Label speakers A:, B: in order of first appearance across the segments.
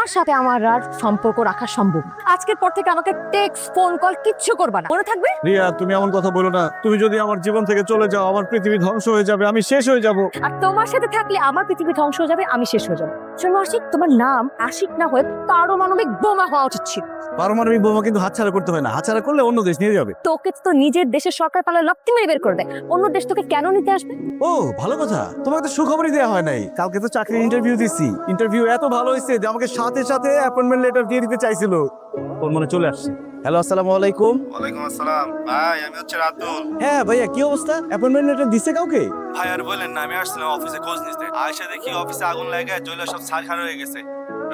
A: তোমার সাথে আমার আর সম্পর্ক রাখা সম্ভব না। আজকের পর থেকে আমাকে টেক্সট ফোন কল কিচ্ছু করবা না, মনে থাকবে?
B: রিয়া, তুমি এমন কথা বলো না। তুমি যদি আমার জীবন থেকে চলে যাও, আমার পৃথিবী ধ্বংস হয়ে যাবে, আমি শেষ হয়ে যাব।
A: আর তোমার সাথে থাকলে আমার পৃথিবী ধ্বংস হয়ে যাবে, আমি শেষ হয়ে যাবো। শোনো আশিক, তোমার নাম আশিক না হয়ে পারমাণবিক বোমা হওয়া উচিত ছিল।
B: পারমাণবিক বোমা কিন্তু হাতছাড়া করতে হয় না, হাতছাড়া করলে অন্য দেশ নিয়ে যাবে।
A: তোকে তো নিজের দেশের সরকার পালে লপ্তি মেরে বের করে দেয়, অন্য দেশ তোকে কেন নিতে আসবে?
B: ও ভালো কথা, তোমাকে তো সুখবরই দেওয়া হয় নাই। কালকে তো চাকরির ইন্টারভিউ দিছি, ইন্টারভিউ এত ভালো হয়েছে যে আমাকে সাথে সাথে অ্যাপয়েন্টমেন্ট লেটার দিয়ে দিতে চাইছিল। ওর মনে চলে আসছে। হ্যালো, আসসালামু আলাইকুম।
C: ওয়ালাইকুম আসসালাম ভাই, আমি হচ্ছে রাতুল।
B: হ্যাঁ ভাইয়া, কি অবস্থা? অ্যাপয়েন্টমেন্ট লেটার দিছে কাউকে?
C: ভাই আর বলেন না, আমি আসছিলাম অফিসে খোঁজ নিতে, আয়সা দেখি অফিসে আগুন লাগে জ্বলে সব ছারখার হয়ে গেছে।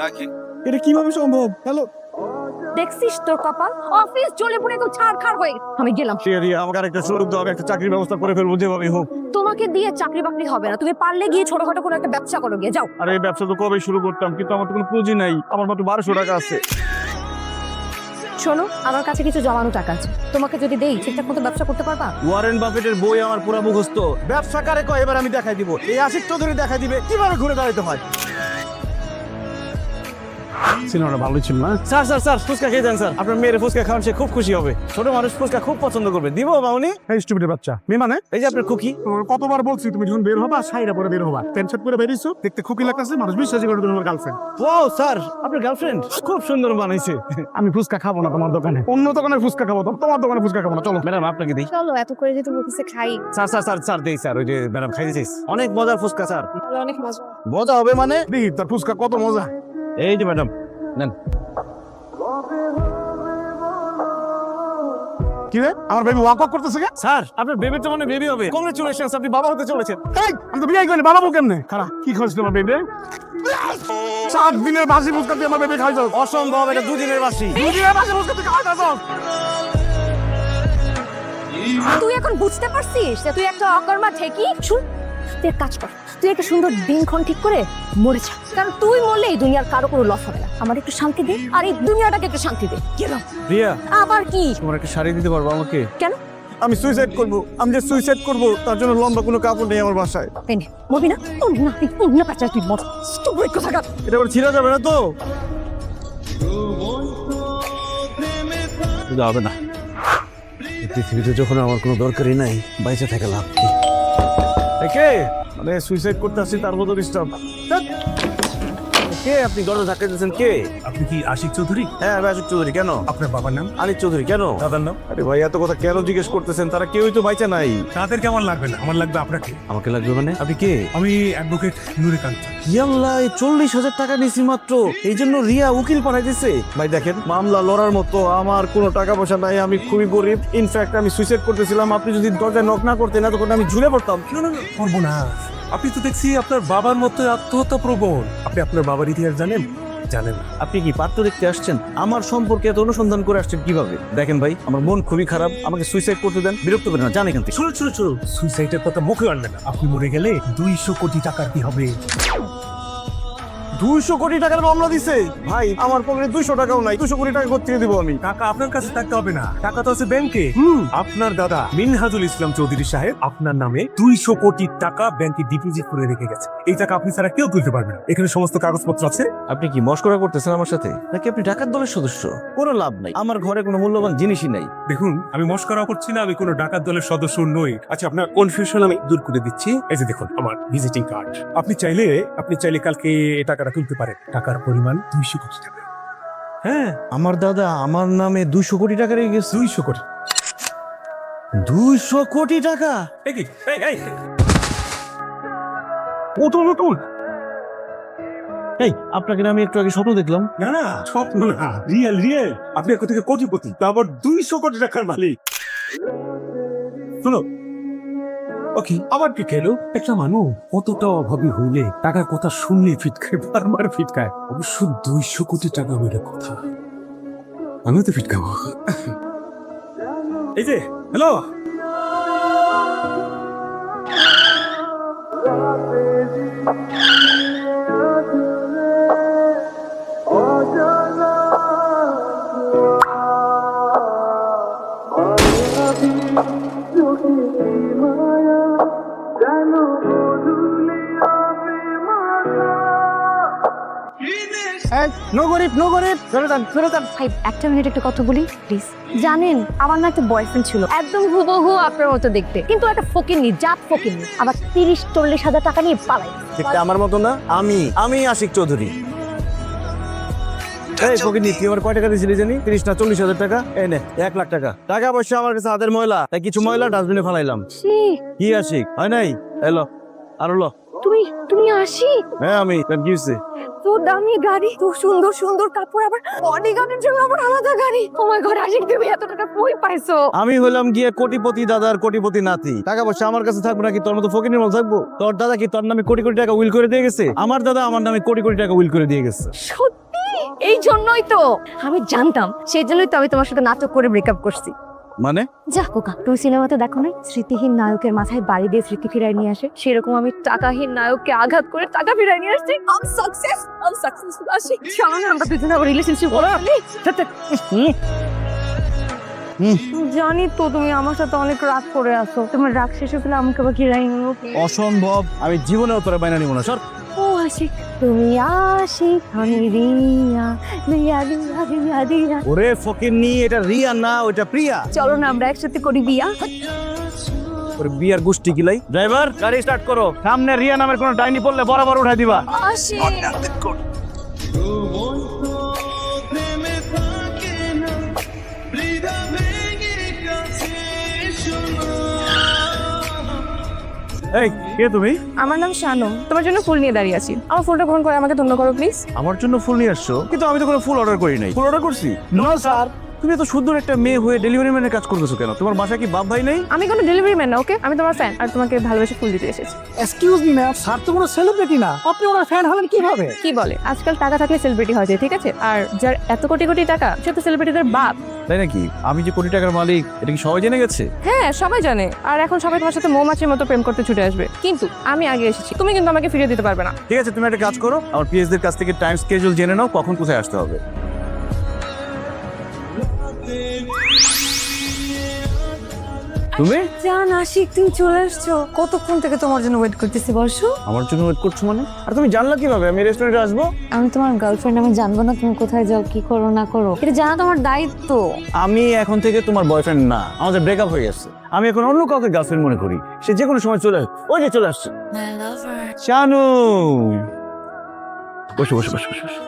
C: রাখি।
B: এটা কিভাবে সম্ভব? হ্যালো
A: দেখছিস তোর কপাল, অফিস জ্বলে পুড়ে একদম ছারখার হয়ে গেছে। আমি গেলাম।
B: রিয়া, আমাকে আরেকটা সুযোগ দাও, আমি একটা চাকরির ব্যবস্থা করে ফেলবো যেভাবেই হোক।
A: তোমাকে দিয়ে চাকরি বাকরি হবে না, তুমি পারলে গিয়ে ছোটখাটো কোনো একটা ব্যবসা করো, গিয়ে যাও।
B: আরে এই ব্যবসা তো কবেই শুরু করতাম, কিন্তু আমার তো কোনো পুঁজি নাই। আমার মাত্র 1200 টাকা আছে।
A: শোনো, আমার কাছে কিছু জমানো টাকা আছে, তোমাকে যদি দেই ঠিকঠাক মতো ব্যবসা করতে পারবা?
B: ওয়ারেন বাফেটের বই আমার পুরা মুখস্থ। ব্যবসা কারে কয় এবার আমি দেখাই দিব। এই আশিক চৌধুরী দেখাই দিবে কিভাবে ঘুরে দাঁড়াইতে হয়। সিনেমাটা ভালোই ছিল না? স্যার স্যার স্যার, ফুচকা খেয়ে যান স্যার। আপনার মেয়ের ফুচকা খাওয়ান, সে খুব খুশি হবে। ছোট মানুষ ফুচকা খুব পছন্দ করবে। দিব মামনি?
D: এই স্টুপিডের বাচ্চা মেয়ে মানে
B: এই যে আপনার খুকি।
D: তোমার কতবার বলছি তুমি যখন বের হবা সাইরা পরে বের হবা, প্যান্ট শার্ট পরে বেরিয়েছো, দেখতে খুকি লাগতেছে, মানুষ বিশ্বাসই করে তোমার গার্লফ্রেন্ড।
B: ও স্যার, আপনার গার্লফ্রেন্ড খুব সুন্দর বানাইছে।
D: আমি ফুচকা খাবো না তোমার দোকানে, অন্য দোকানে ফুচকা খাবো, তোমার দোকানে ফুচকা খাবো না। চলো
B: ম্যাডাম আপনাকে দিই।
A: চলো, এত করে যেহেতু বলতেছে খাই।
B: স্যার স্যার স্যার স্যার দেই স্যার। ওই যে ম্যাডাম খাইতে চাইছে, অনেক মজার ফুচকা স্যার।
A: অনেক মজা।
B: মজা হবে মানে?
D: দেখি তার ফুচকা কত মজা।
B: এই যে ম্যাডাম নেন।
D: কি রে, আমার বেবি ওয়াক ওয়াক করতেছে কে?
B: স্যার, আপনার বেবির তো মানে বেবি হবে। কংগ্রেচুলেশনস, আপনি বাবা হতে চলেছেন।
D: এই আমি তো বিয়ে করিনি, বাবা বউ কেমনে? খারাপ কি খাওয়াইছ তোমার বেবি? 7 দিনের বাসি ফুচকা দিয়ে আমার বেবি খাইছো।
B: অসম্ভব, এটা 2 দিনের বাসি।
D: 2 দিনের বাসি ফুচকা তুই খাওয়াইছো?
A: তুই এখন বুঝতে পারছিস যে তুই একটা অকর্মা ঠেকি? শুন, তুই এক কাজ কর, তুই একটা সুন্দর দিনক্ষণ ঠিক করে মরে যা। কারণ তুই মরলে এই দুনিয়ার কারো কোনো লস হবে না। আমার একটু শান্তি দে, আর এই দুনিয়াটাকে একটু শান্তি দে। গেলাম।
B: রিয়া,
A: আবার কি?
B: তোমার একটা শাড়ি দিতে পারবো আমাকে?
A: কেন?
B: আমি সুইসাইড করব। আমি যে সুইসাইড করব তার জন্য লম্বা কোনো কাপড় নেই আমার বাসায়।
A: এই নে, মরবি না? ও না, তুই না পাচ্ছিস, তুই মর। স্টুপিড কোথাকার।
B: এটা আবার ছিঁড়া যাবে না তো? যাবে না। এই পৃথিবীতে যখন আমার কোনো দরকারই নাই, বাইচে থেকে লাভ কি? কে মানে সুইসাইড করতে আসছি তার মতো ডিস্টার্ব? কে আপনি? দরজা ধাক্কা দিয়েছেন কে?
D: আপনি কি আশিক চৌধুরী?
B: হ্যাঁ, আমি আশিক চৌধুরী। কেন?
D: আপনার বাবার নাম?
B: আনিক চৌধুরী। কেন?
D: দাদার নাম?
B: আরে ভাই, এত কথা কেন জিজ্ঞেস করতেছেন? তারা কেউই তো বাইচা নাই।
D: তাদের কেমন লাগবে না, আমার লাগবে আপনাকে।
B: আমাকে লাগবে মানে? আপনি কে?
D: আমি অ্যাডভোকেট নুরিকান্ত।
B: ইয়াল্লাহ, 40,000 টাকা নিছি মাত্র, এই জন্য রিয়া উকিল পাঠাই দিছে। ভাই দেখেন, মামলা লড়ার মতো আমার কোনো টাকা পয়সা নাই, আমি খুবই গরিব। ইনফ্যাক্ট আমি সুইসাইড করতেছিলাম, আপনি যদি দরজায় নক না করতেন এতক্ষণ আমি ঝুলে পড়তাম।
D: করবো না। আপনি তো দেখছি আপনার বাবার মতো আত্মহত্যা প্রবণ। আপনি আপনার বাবার ইতিহাস জানেন? জানেন না।
B: আপনি কি পাত্র দেখতে আসছেন? আমার সম্পর্কে এত অনুসন্ধান করে আসছেন কিভাবে? দেখেন ভাই, আমার মন খুবই খারাপ, আমাকে সুইসাইড করতে দেন, বিরক্ত করেন না, জান এখান থেকে।
D: শুনুন শুনুন শুনুন, সুইসাইডের কথা মুখে আনবেন না। আপনি মরে গেলে 200 কোটি টাকার কি হবে?
B: 200 কোটি টাকার মামলা দিছে ভাই, আমার পকেটে 200 টাকাও নাই। 200 কোটি টাকা কোথা থেকে দিব আমি?
D: টাকা আপনার কাছে থাকতে হবে না, টাকা তো আছে ব্যাংকে। আপনার দাদা মিনহাজুল ইসলাম চৌধুরী সাহেব আপনার নামে 200 কোটি টাকা ব্যাংকে ডিপোজিট করে রেখে গেছে। এই টাকা আপনি ছাড়া কেউ তুলতে পারবে না। এখানে সমস্ত কাগজপত্র আছে।
B: আপনি কি মস্করা করতেছেন আমার সাথে, নাকি আপনি ডাকাত দলের সদস্য? কোনো লাভ নাই, আমার ঘরে কোনো মূল্যবান জিনিসই নাই।
D: দেখুন, আমি মস্করা করছি না, আমি কোনো ডাকাত দলের সদস্য নই। আচ্ছা, আপনার কনফিউশন আমি দূর করে দিচ্ছি। এই যে দেখুন আমার ভিজিটিং কার্ড। আপনি চাইলে কালকে এই টাকাটা তুলতে পারেন। টাকার পরিমাণ 200 কোটি টাকা। হ্যাঁ,
B: আমার দাদা আমার নামে 200 কোটি টাকা রেখে গেছে।
D: 200 কোটি।
B: 200 কোটি টাকা?
D: এই কি? এই নতুন নতুন।
B: এই, আপনাকে না আমি একটু আগে স্বপ্ন দেখলাম।
D: না না, স্বপ্ন না, রিয়েল। আপনি এক থেকে কোটিপতি, তারপর 200 কোটি টাকার মালিক। শুনো, ওকে, আবার কি খেলো? একটা মানুষ কতটা অভাবী হইলে টাকার কথা শুনলে ফিটকায়, বারবার ফিটকায়। অবশ্য 200 কোটি টাকা বলে কথা, আমিও তো ফিটকাবো। এই যে, হ্যালো,
B: নো গরিব নো গরিব, চলে যান চলে যান।
A: ভাই একটা মিনিট একটা কথা বলি প্লিজ। জানেন আমার না একটা বয়ফ্রেন্ড ছিল, একদম হুবহু আপনার মতো দেখতে, কিন্তু একটা ফকিন্নি, জাত ফকিন্নি, আবার 30-40 হাজার টাকা নিয়ে পালাই।
B: দেখতে আমার মতো না, আমি আশিক চৌধুরী। এই ফকিন্নি, তুই আমার কয় টাকা দিয়েছিলি জানি? 30 না 40,000 টাকা? এই নে 1 লাখ টাকা। টাকা পয়সা আমার কাছে হাতের ময়লা, তাই কিছু ময়লা ডাস্টবিনে ফেলাইলাম।
A: ছি,
B: কি আশিক হয় নাই? এলো আর লো।
A: তুমি আসি
B: হ্যাঁ আমি কি হয়েছে?
A: তো দামি গাড়ি, তো সুন্দর সুন্দর কাপড়, আবার বডিগার্ডের জন্য আবার আলাদা গাড়ি। ও মাই গড, আশিক তুমি এত টাকা কই পাইছো?
B: আমি হলাম গিয়ে কোটিপতি দাদার কোটিপতি নাতি। টাকা পয়সা আমার কাছে থাকবো নাকি তোর মতো ফকিনের মতো থাকবো? তোর দাদা কি তোর নামে কোটি কোটি টাকা উইল করে দিয়ে গেছে? আমার দাদা আমার নামে কোটি কোটি টাকা উইল করে দিয়ে গেছে।
A: সত্যি? এই জন্যই তো আমি জানতাম, সেই জন্যই তো আমি তোমার সাথে নাটক করে ব্রেকআপ করছি।
B: মানে?
A: যা কোকা, তুমি সিনেমাতে দেখো না স্মৃতিহীন নায়কের মাথায় বাড়ি দিয়ে স্মৃতি ফিরায় নিয়ে আসে, সেরকম আমি টাকাহীন নায়ককে আঘাত করে টাকা ফিরায় নিয়ে আসছি। আম সাকসেসফুল আসি। চলো না আমরা দুজনে আবার রিলেশনশিপ করি। জানি তো তুমি আমার সাথে অনেক রাগ করে আছো, তোমার রাগ শেষ হলে আমাকে আবার ফিরাই নিও।
B: অসম্ভব, আমি জীবনেও তোরা বাইনা নিব না। সর।
A: ও আশিক, তুমি আশিক, আমি রিয়া, রিয়া রিয়া রিয়া রিয়া।
B: ওরে ফকিন্নি, এটা রিয়া না, ওটা প্রিয়া।
A: চলো না আমরা একসাথে করি বিয়া।
B: ওরে বিয়ার গোষ্ঠী গিলাই। ড্রাইভার গাড়ি স্টার্ট করো। সামনে রিয়া নামের কোনো ডাইনি পড়লে বরাবর উঠাই দিবা।
A: আশিক
B: এই কে তুমি?
E: আমার নাম শানু, তোমার জন্য ফুল নিয়ে দাঁড়িয়ে আছি। আমার ফুলটা গ্রহণ করে আমাকে ধন্য করো প্লিজ।
B: আমার জন্য ফুল নিয়ে আসছো? কিন্তু আমি তো কোনো ফুল অর্ডার করি নাই। ফুল অর্ডার করছি? না স্যার। তুমি এত সুন্দর একটা মেয়ে হয়ে ডেলিভারি ম্যানের কাজ করতেছো কেন? তোমার বাসায় কি বাপ ভাই নেই?
E: আমি কোনো ডেলিভারি ম্যান না, ওকে? আমি তোমার ফ্যান আর তোমাকে ভালোবেসে ফুল দিতে এসেছি।
F: এক্সকিউজ মি ম্যাম, স্যার তো কোনো সেলিব্রিটি না, আপনি ওনার ফ্যান হলেন কিভাবে?
E: কি বলে, আজকাল টাকা থাকলে সেলিব্রিটি হয়ে যায়, ঠিক আছে? আর যার এত কোটি কোটি টাকা সে তো সেলিব্রিটিদের বাপ।
B: তাই নাকি? আমি যে কোটি টাকার মালিক এটা কি সবাই জেনে গেছে?
E: হ্যাঁ সবাই জানে, আর এখন সবাই তোমার সাথে মৌমাছির মতো প্রেম করতে ছুটে আসবে, কিন্তু আমি আগে এসেছি, তুমি কিন্তু আমাকে ফিরিয়ে দিতে পারবে না।
B: ঠিক আছে, তুমি একটা কাজ করো, আমার পিএসদের কাছ থেকে টাইম স্কেডিউল জেনে নাও, কখন কোথায় আসতে হবে। তুমি
E: জান আশিক, তুমি চলে আসছো? কতক্ষণ থেকে তোমার জন্য ওয়েট করতেছি, বসো।
B: আমার জন্য ওয়েট করছো মানে? আর তুমি জানলা কিভাবে আমি রেস্টুরেন্টে আসবো?
A: আমি তোমার গার্লফ্রেন্ড, আমি জানবো না তুমি কোথায় যাও, কি করো না করো? এটা জানা তোমার দায়িত্ব।
B: আমি এখন থেকে তোমার বয়ফ্রেন্ড না, আমাদের ব্রেকআপ হয়ে গেছে। আমি এখন অন্য কাউকে গার্লফ্রেন্ড মনে করি, সে যে কোনো সময় চলে আসবে। ওই যে চলে আসছে শানু। বসো বসো বসো বসো।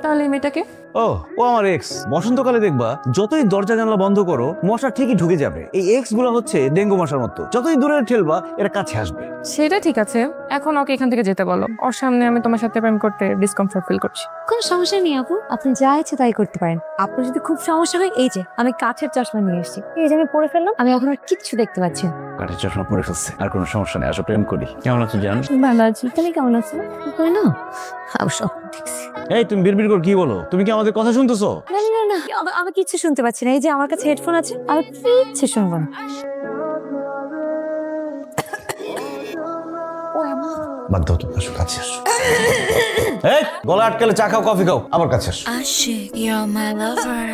E: তাহলে এই মেয়েটাকে?
B: ও আমার এক্স। বসন্তকালে দেখবা যতই দরজা জানলা বন্ধ করো মশা ঠিকই ঢুকে যাবে। এই এক্স গুলো হচ্ছে ডেঙ্গু মশার মতো, যতই দূরে ঠেলবা এরা কাছে আসবে।
E: সেটা ঠিক আছে, এখন ওকে এখান থেকে যেতে বলো। ওর সামনে আমি তোমার সাথে প্রেম করতে ডিসকমফোর্ট ফিল করছি।
A: কোনো সমস্যা নেই আপু, আপনি যা ইচ্ছে তাই করতে পারেন। আপনার যদি খুব সমস্যা হয়, এই যে আমি কাঠের চশমা নিয়ে এসেছি, এই যে আমি পরে ফেললাম, আমি এখন আর কিচ্ছু দেখতে পাচ্ছি না।
B: কাঠের চশমা পরে ফেলছে, আর কোনো সমস্যা নেই, আসো প্রেম করি। কেমন আছো জান?
A: ভালো আছি, তুমি কেমন আছো? তাই না? অবশ্য
B: এই তুমি বিড়বিড় করে কি বলো? তুমি কি আমাদের কথা শুনতেছো?
A: না না না, আমি কিচ্ছু শুনতে পাচ্ছি না। এই যে আমার কাছে হেডফোন আছে, আমি কিচ্ছু শুনবো না।
B: বাধ্য হতো, আসো কাছে আসো। এই গলা আটকালে চা খাও, কফি খাও, আমার কাছে আসো।
G: Ashik, you're my lover.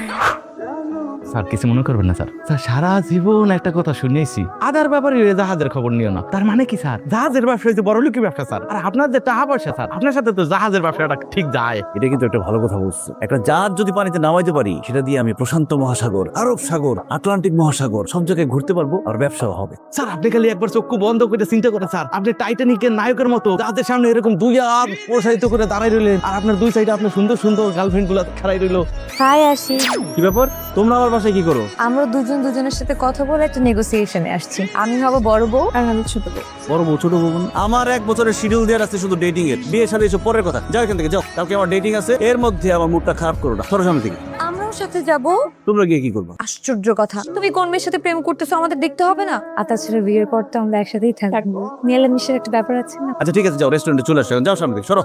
H: Sir কিছু মনে করবেন না স্যার। স্যার সারা জীবন একটা কথা শুনেছি, আদার ব্যাপারে জাহাজের খবর নিও না। তার মানে কি স্যার? জাহাজের ব্যবসা হচ্ছে বড় লোকের ব্যবসা স্যার। আর আপনার যে টাকা পয়সা স্যার, আপনার সাথে তো জাহাজের ব্যবসাটা ঠিক যায়।
B: এটা কিন্তু একটা ভালো কথা বলছো। একটা জাহাজ যদি পানিতে নামাইতে পারি, সেটা দিয়ে আমি প্রশান্ত মহাসাগর, আরব সাগর, আটলান্টিক মহাসাগর সব জায়গায় ঘুরতে পারবো, আর ব্যবসাও হবে।
H: স্যার আপনি খালি একবার চক্ষু বন্ধ করে চিন্তা করেন স্যার, আপনি টাইটানিকের নায়কের মতো জাহাজের সামনে এরকম দুই হাত প্রসারিত করে দাঁড়াই রইলেন, আর আপনার দুই সাইডে আপনার সুন্দর সুন্দর গার্লফ্রেন্ড গুলো খাড়াই রইলো।
A: হাই আসি।
B: কি ব্যাপার? তোমরা আমার বাসায় কি করো?
A: আমরা দুজন দুজনের সাথে কথা বলে একটা নেগোসিয়েশনে আসছি। আমি হব বড় বউ আর আমি ছোট বউ।
B: বড় বউ ছোট বউ? আমার 1 বছরের শিডিউল দেওয়ার আছে শুধু ডেটিং এর। বিয়ে শাদী এসব পরের কথা। যাও এখান থেকে যাও, কালকে আমার ডেটিং আছে। এর মধ্যে আমার মুডটা খারাপ করো না, সরো সামনে থেকে।
A: আমরাও সাথে যাব।
B: তোমরা গিয়ে কি করবে?
A: আশ্চর্য কথা, তুমি কোন মেয়ের সাথে প্রেম করতেছো আমাদের দেখতে হবে না? আর তাছাড়া বিয়ের পর তো আমরা একসাথেই থাকবো, মেলামেশার একটা ব্যাপার আছে না?
B: আচ্ছা ঠিক আছে, যাও রেস্টুরেন্টে চলে আসো, যাও সামনে থেকে সরো।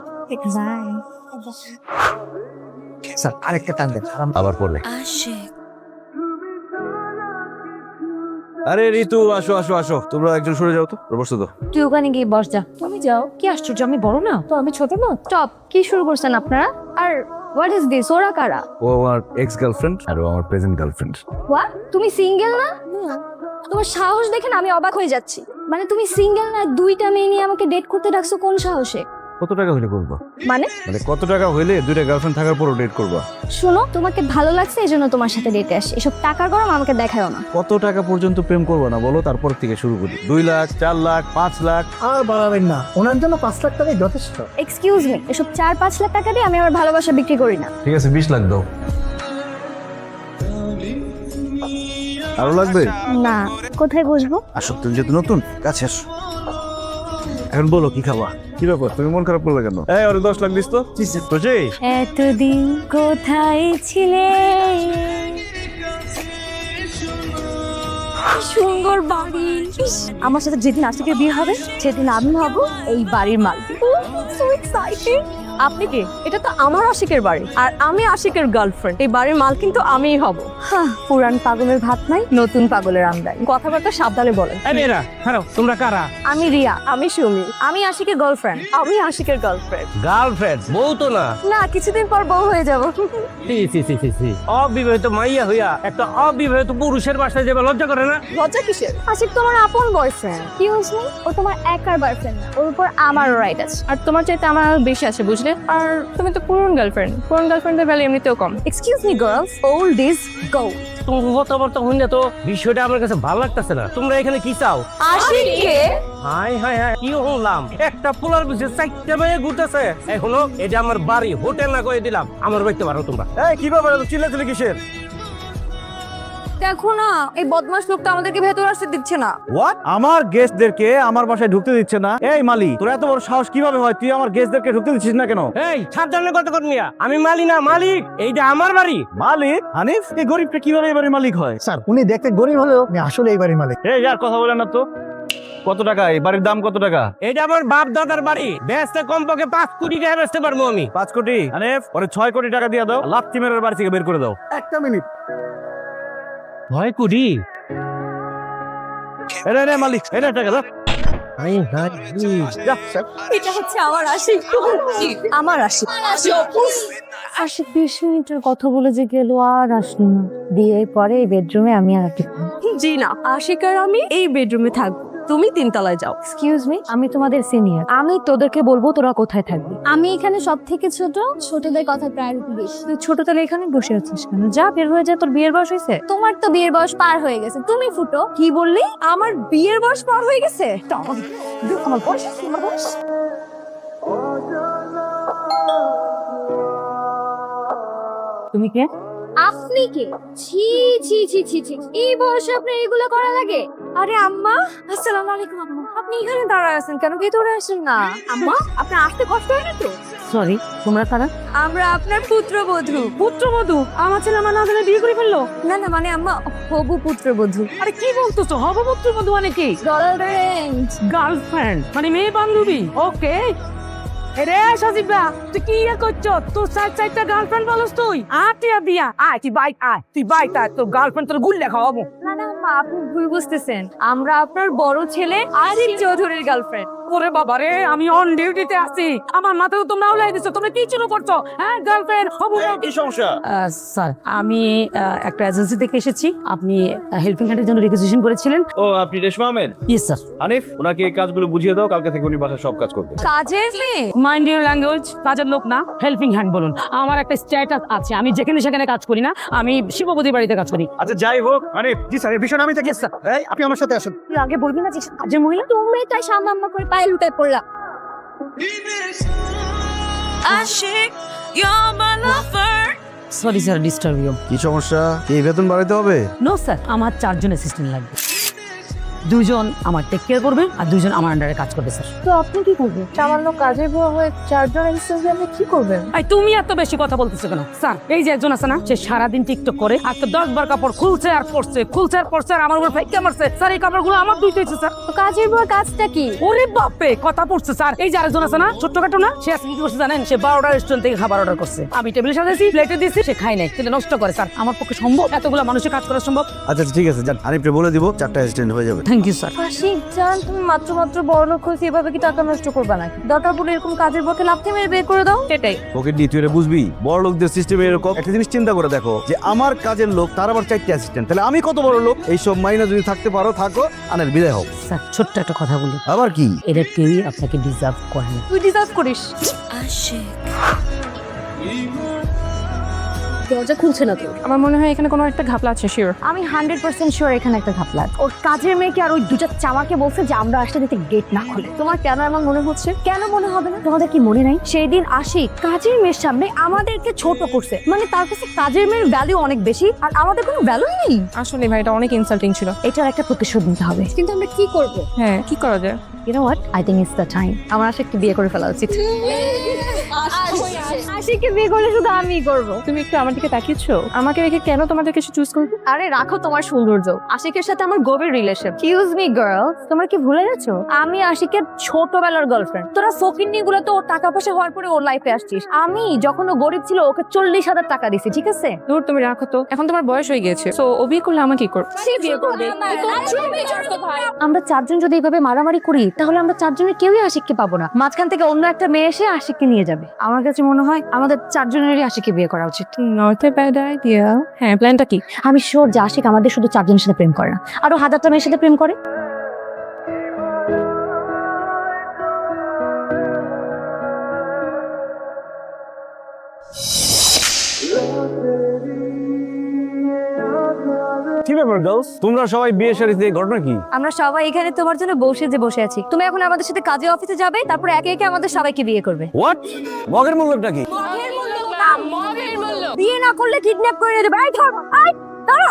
A: বাই।
F: স্যার আরেকটা টান দেন।
B: আবার পড়লে।
G: Ashik.
B: আরে ঋতু, আসো আসো আসো, তোমরা একজন সরে যাও তো, বসো তো।
A: তুই ওখানে গিয়ে বস যা। তুমি যাও। কি আশ্চর্য, আমি বড় না তো? আমি ছোট না? স্টপ, কি শুরু করছেন আপনারা? আর হোয়াট ইজ দিস? ওরা কারা?
B: ও আমার এক্স গার্লফ্রেন্ড আর ও আমার প্রেজেন্ট গার্লফ্রেন্ড।
A: হোয়াট? তুমি সিঙ্গেল না? তোমার সাহস দেখে না আমি অবাক হয়ে যাচ্ছি। মানে তুমি সিঙ্গেল না, 2টা মেয়ে নিয়ে আমাকে ডেট করতে ডাকছো কোন সাহসে?
B: কত টাকা হইলে করবো?
A: মানে
B: মানে কত টাকা হইলে 2টা গার্লফ্রেন্ড থাকার পরও ডেট করবা?
A: শোনো, তোমাকে ভালো লাগছে এই জন্য তোমার সাথে ডেটে আসি। এসব টাকার গরম আমাকে দেখায়ও না।
B: কত টাকা পর্যন্ত প্রেম করবো না বলো, তারপর থেকে শুরু করি। 2 লাখ, 4 লাখ, 5 লাখ।
F: আর বাড়াবেন না, ওনার জন্য 5 লাখ টাকাই যথেষ্ট।
A: এক্সকিউজ মি, এসব 4-5 লাখ টাকা দিয়ে আমি আমার ভালোবাসা বিক্রি করি না।
B: ঠিক আছে, 20 লাখ দাও। আরো লাগবে?
A: না, কোথায় বসবো?
B: আসো, তুমি যেহেতু নতুন, কাছে আসো। এখন বলো কি খাবা? কি ব্যাপার, তুমি মন খারাপ করলে কেন? এই ওরে 10 লাখ দিস তো। বুঝি?
A: এতদিন কোথায় ছিলে? সুন্দর বাড়ি। আমার সাথে যেদিন আশিকের বিয়ে হবে সেদিন আমি হব এই বাড়ির মালিক। So excited.
E: আপনি কি? এটা তো আমার আশিকের বাড়ি আর আমি আশিকের গার্লফ্রেন্ড। এই বাড়ির মালকিন তো আমিই হব।
A: হ্যাঁ, পুরান পাগলের ভাত নাই, নতুন পাগলের আমদানি।
E: কথাবার্তা সাবধানে বলেন।
F: মেয়েরা হ্যালো, তোমরা কারা?
A: আমি রিয়া,
E: আমি সুমি,
A: আমি আশিকের গার্লফ্রেন্ড।
E: আমি আশিকের গার্লফ্রেন্ড।
F: গার্লফ্রেন্ড? বউ তো না।
A: না, কিছুদিন পর বউ হয়ে যাব।
F: অবিবাহিত মাইয়া হইয়া একটা অবিবাহিত পুরুষের বাসায় যাবে লজ্জা করে না?
E: লজ্জা কিসের?
A: আশিক তোমার আপন বয়ফ্রেন্ড। কি হয়েছে? ও তোমার একার বয়ফ্রেন্ড না, ওর উপর আমার রাইট আছে।
E: আর তোমার চাইতে আমার আরো বেশি আছে, বুঝলে? আর তুমি তো পুরনো গার্লফ্রেন্ড, পুরনো গার্লফ্রেন্ডের ভ্যালু এমনিতেও কম।
A: Excuse me girls, old is gold.
F: তুমি কথাবার্তা হইনা তো বিষয়টা আমার কাছে ভালো লাগতেছে না। তোমরা এখানে কি চাও?
A: আশিককে
F: হাই হাই হাই, কি হলাম? একটা পোলার পিছে 4টা মেয়ে ঘুরতেছে। এখনো এটা আমার বাড়ি, হোটেল না করে দিলাম। আমার বাইতে পারো তোমরা।
B: এই কি ব্যাপার, এত চিল্লাচিল্লি কিসের?
E: দেখো না, এই বদমাশ লোকটা আমাদেরকে ভেতরে আসতে দিচ্ছে না।
B: হোয়াট? আমার গেস্টদেরকে আমার বাসায় ঢুকতে দিচ্ছে না? এই মালি, তোর এত বড় সাহস কিভাবে হয়? তুই আমার গেস্টদেরকে ঢুকতে দিচ্ছিস না কেন?
F: এই সাবধানে কথা কর মিয়া, আমি মালি না, মালিক। এইটা আমার বাড়ি।
B: মালিক? হানিফ, এই গরিবটা কিভাবে এবারে মালিক হয়?
F: স্যার, উনি দেখতে গরিব হলেও উনি আসলে এই বাড়ির মালিক।
B: এই যার কথা বলেন না তো। কত টাকা এই বাড়ির দাম? কত টাকা?
F: এটা আমার বাপ দাদার বাড়ি। বেচতে কমপক্ষে 5 কোটি টাকা বেচতে পারবো আমি।
B: 5 কোটি? হানিফ, ওরে 6 কোটি টাকা দিয়ে দাও। লাত্তি মেরে বাড়ি থেকে বের করে দাও।
F: একটা মিনিট। 6 কোটি?
B: এনে নে মালিক, এনে টাকা দাও।
A: এটা হচ্ছে আমার আশিক। আমার আশিক। আশিক 20 মিনিটের কথা বলে যে গেল, আর আসলো না। বিয়ের পরে এই বেডরুমে আমি আর আশিক।
E: জি না, আশিক আর আমি এই বেডরুমে থাকবো, তুমি 3 তলায় যাও।
A: এক্সকিউজ মি, আমি তোমাদের সিনিয়র, আমি তোদেরকে বলবো তোরা কোথায় থাকবি। আমি এখানে সব থেকে ছোট, ছোটদের কথা প্রায়োরিটি বেশি। তুই ছোট তাহলে এখানে বসে আছিস কেন? যা বের হয়ে যা, তোর বিয়ের বয়স হয়েছে। তোমার তো বিয়ের বয়স পার হয়ে গেছে, তুমি ফুটো।
E: কি বললি? আমার বিয়ের বয়স পার হয়ে গেছে?
A: আমার বয়স, আমার বয়স।
E: তুমি কে?
A: আপনি কে? ছি ছি ছি ছি ছি, এই বয়সে আপনার এগুলো করা লাগে?
E: আরে আম্মা, আসসালামু আলাইকুম আম্মা। আপনি এখানে দাঁড়ায় আছেন কেন? ভেতরে আসেন না। আম্মা, আপনার আসতে কষ্ট হয় না তো?
A: সরি, তোমরা কারা?
E: আমরা আপনার পুত্রবধূ। পুত্রবধূ? আমার ছেলে আমার না জানে বিয়ে করে ফেললো?
A: না না, মানে আম্মা হবু পুত্রবধূ।
F: আরে কি বলতেছো? হব পুত্রবধূ মানে কি?
A: গার্লফ্রেন্ড।
F: গার্লফ্রেন্ড মানে মেয়ে বান্ধবী? ওকে। এরে সাজিবা, তুই কি ইয়া করছো? তোর 4টা গার্লফ্রেন্ড বলস তুই? আটিয়া দিয়া আয়, তুই বাইক আয়, তুই বাইক আয়। তোর গার্লফ্রেন্ড তোর গুল্লে খাওয়াবো।
A: না না আম্মা, আপনি ভুল বুঝতেছেন। আমরা আপনার বড় ছেলে আরিফ চৌধুরীর গার্লফ্রেন্ড।
F: ওরে বাবা রে, আমি অন ডিউটিতে আছি। আমার মাথায় তোমরা উলাই দিছো। তোমরা কি শুরু করছো? হ্যাঁ, গার্লফ্রেন্ড হবো না।
B: কি সমস্যা?
I: স্যার, আমি একটা এজেন্সি থেকে এসেছি। আপনি হেল্পিং হ্যান্ডের জন্য রিকোয়েস্ট করেছিলেন।
B: ও, আপনি রেশমা আহমেদ?
I: Yes sir.
B: হানিফ, ওনাকে এই কাজগুলো বুঝিয়ে দাও, কালকে থেকে উনি বাসায় সব কাজ করবে।
E: কাজের মেয়ে?
I: মাইন্ড ইউর ল্যাঙ্গুয়েজ, কাজের লোক না, হেল্পিং হ্যান্ড বলুন। আমার একটা স্ট্যাটাস আছে, আমি যেখানে সেখানে কাজ করি না, আমি শিবপতির বাড়িতে কাজ করি।
B: আচ্ছা, যাই হোক হানিফ। জি স্যার, এই বিষয়ে আমি থাকি।
I: স্যার।
B: এই, আপনি আমার সাথে আসুন।
A: তুই আগে বলবি না যে সে কাজের মহিলা? তুমি তাই সাম্মা করে পায়ে লুটায় পড়লা।
G: Ashik, you're my lover.
I: Sorry sir, disturb you.
B: কি সমস্যা? এই বেতন বাড়াইতে হবে?
I: নো স্যার, আমার 4 জন অ্যাসিস্ট্যান্ট লাগবে। 2 জন আমার টেক কেয়ার করবে আর 2 জন আমার আন্ডারে কাজ করবে স্যার।
A: তো আপনি কি করবেন? সামান্য কাজের বুয়া হয়ে 4 জন এক্সট্রা আপনি কি করবেন?
I: এই তুমি এত বেশি কথা বলতেছো কেন? স্যার, এই যে একজন আছে না, সে সারাদিন টিকটক করে আর তো 10 বার কাপড় খুলছে আর পরছে, খুলছে আর পরছে, আর আমার উপর ফাইকা মারছে। স্যার, এই কাপড়গুলো আমার ধুইতে হয়েছে স্যার।
A: তো কাজের বুয়া কাজটা কি?
I: ওরে বাপরে, কথা পড়ছে স্যার। এই যে আরেকজন আছে না, ছোট্টখাটো না, সে আজকে কি করছে জানেন? সে 12টা রেস্টুরেন্ট থেকে খাবার অর্ডার করছে। আমি টেবিলে সাজাইছি, প্লেটে দিয়েছি, সে খায় নাই, কিন্তু নষ্ট করে। স্যার, আমার পক্ষে সম্ভব এতগুলো মানুষের কাজ করা সম্ভব?
B: আচ্ছা ঠিক আছে, যান, হানিফকে বলে দিব 4টা অ্যাসিস্ট্যান্ট হয়ে যাবে।
I: Thank you sir.
A: আশিক জান, তুমি মাত্র বড় লোক হয়েছে, এভাবে কি টাকা নষ্ট করবা নাকি? দরকার পড়লে এরকম কাজের বকে লাফতে মেরে বের করে দাও, সেটাই।
B: ওকে ডি তুই এটা বুঝবি, বড় লোকদের সিস্টেমে এরকম একটা জিনিস চিন্তা করে দেখো যে আমার কাজের লোক তার আবার 4টি অ্যাসিস্ট্যান্ট, তাহলে আমি কত বড় লোক? এইসব মাইনা যদি থাকতে পারো থাকো, আনের বিদায় হোক।
I: স্যার ছোট্ট একটা কথা বলি,
B: আবার কি?
I: এটা কেউই আপনাকে ডিজার্ভ করে না।
A: তুই ডিজার্ভ করিস।
G: আশিক
A: দরজা খুলছে না তো।
E: আমার মনে হয় এখানে কোনো একটা ঘাপলা আছে, শিওর।
A: আমি 100% শিওর এখানে একটা ঘাপলা আছে। ওর কাজের মেয়েকে আর ওই দুটা চামাকে বলছে যে আমরা আসলে দিতে গেট না খুলে। তোমার কেন এমন মনে হচ্ছে? কেন মনে হবে না? তোমাদের কি মনে নাই সেই দিন আশিক কাজের মেয়ের সামনে আমাদেরকে ছোট করছে? মানে তার কাছে কাজের মেয়ের ভ্যালু অনেক বেশি আর আমাদের কোনো ভ্যালু নেই।
E: আসলে ভাই এটা অনেক ইনসাল্টিং ছিল।
A: এটার একটা প্রতিশোধ নিতে হবে। কিন্তু আমরা কি করব?
E: হ্যাঁ, কি করা যায়?
A: You know what? I think it's the time. আমার আশিককে বিয়ে করে ফেলা উচিত। আশিককে বিয়ে করলে শুধু আমিই করব।
E: তুমি একটু আমার দিকে তাকিয়েছো? আমাকে রেখে কেন তোমাদের কিছু চুজ করবে?
A: আরে রাখো তোমার সৌন্দর্য। আশিকের সাথে আমার গভীর রিলেশন। এক্সকিউজ মি গার্লস, তোমরা কি ভুলে গেছো? আমি আশিকের ছোটবেলার গার্লফ্রেন্ড। তোরা ফকিন্নি গুলো তো ওর টাকা পয়সা হওয়ার পরে ওর লাইফে আসছিস। আমি যখন ও গরিব ছিল ওকে 40,000 টাকা দিছি, ঠিক আছে?
E: দূর, তুমি রাখো তো। এখন তোমার বয়স হয়ে গিয়েছে, সো ও বিয়ে করলে আমাকে কি করবে?
A: সে বিয়ে করবে। আমরা চারজন যদি এইভাবে মারামারি করি তাহলে আমরা চারজনের কেউই আশিককে পাবো না। মাঝখান থেকে অন্য একটা মেয়ে এসে আশিককে নিয়ে যাবে। আমার কাছে মনে হয় আমাদের চারজনেরই আশিককে বিয়ে করা উচিত।
E: Not a bad idea. হ্যাঁ, প্ল্যানটা কি?
A: আমি শিওর যে আশিক আমাদের শুধু চারজনের সাথে প্রেম করে না, আরো 1000টা মেয়ের সাথে প্রেম করে।
B: কি ব্যাপার গার্লস, তোমরা সবাই বিয়ে শাড়িতে, ঘটনা কি?
A: আমরা সবাই এখানে তোমার জন্য বসে আছি। তুমি এখন আমাদের সাথে কাজে অফিসে যাবে, তারপর একে একে আমাদের সবাইকে বিয়ে করবে।
B: হোয়াট? মগের মূল্যটা কি?
A: বিয়ে না করলে কিডন্যাপ করে দেবে। এই ধর, এই ধরো।